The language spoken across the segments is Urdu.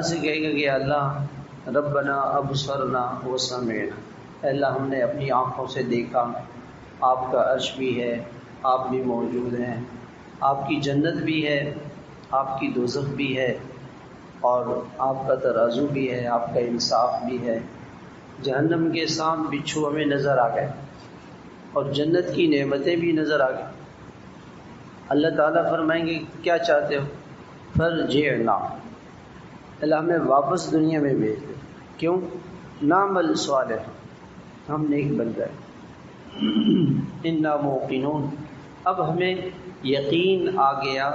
تعالیٰ سے کہے گا کہ اللہ ربنا ابصرنا وسمعنا، اے اللہ ہم نے اپنی آنکھوں سے دیکھا، آپ کا عرش بھی ہے، آپ بھی موجود ہیں، آپ کی جنت بھی ہے، آپ کی دوزخ بھی ہے، اور آپ کا ترازو بھی ہے، آپ کا انصاف بھی ہے۔ جہنم کے سانپ بچھو ہمیں نظر آ گئے اور جنت کی نعمتیں بھی نظر آ گئی۔ اللہ تعالیٰ فرمائیں گے کیا چاہتے ہو؟ فرجعنا، اللہ ہمیں واپس دنیا میں بھیج دے۔ کیوں؟ نعمل صالح، ہم نیک بن گئے۔ انا موقنون، اب ہمیں یقین آ گیا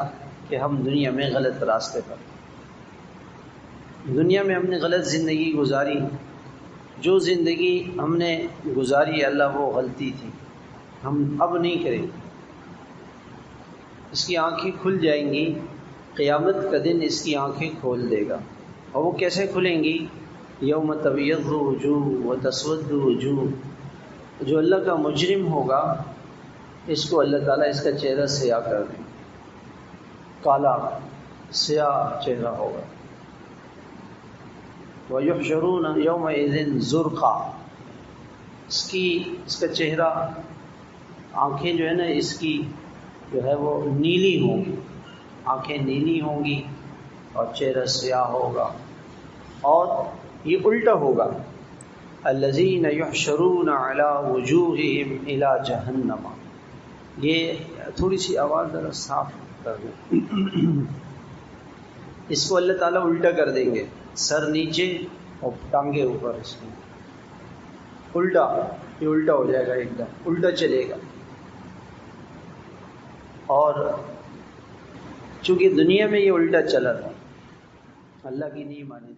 کہ ہم دنیا میں غلط راستے پر، دنیا میں ہم نے غلط زندگی گزاری، جو زندگی ہم نے گزاری اللہ وہ غلطی تھی، ہم اب نہیں کریں گے۔ اس کی آنکھیں کھل جائیں گی، قیامت کا دن اس کی آنکھیں کھول دے گا۔ اور وہ کیسے کھلیں گی؟ یوم تبیض وجوہ وتسود وجوہ، جو اللہ کا مجرم ہوگا اس کو اللہ تعالیٰ اس کا چہرہ سیاہ کر دیں، کالا سیاہ چہرہ ہوگا۔ وَيُحْشَرُونَ يَوْمَئِذٍ زُرْقًا، اس کا چہرہ، آنکھیں جو ہے نا اس کی جو ہے وہ نیلی ہوں گی، آنکھیں نیلی ہوں گی اور چہرہ سیاہ ہوگا۔ اور یہ الٹا ہوگا، الذین یحشرون علی وجوہہم الی جہنم۔ یہ تھوڑی سی آواز ذرا صاف کر دیں۔ اس کو اللہ تعالیٰ الٹا کر دیں گے، سر نیچے اور ٹانگیں اوپر، اس میں الٹا، یہ الٹا ہو جائے گا، ایک دم الٹا چلے گا۔ اور چونکہ دنیا میں یہ الٹا چلا تھا، اللہ کی نہیں مانی۔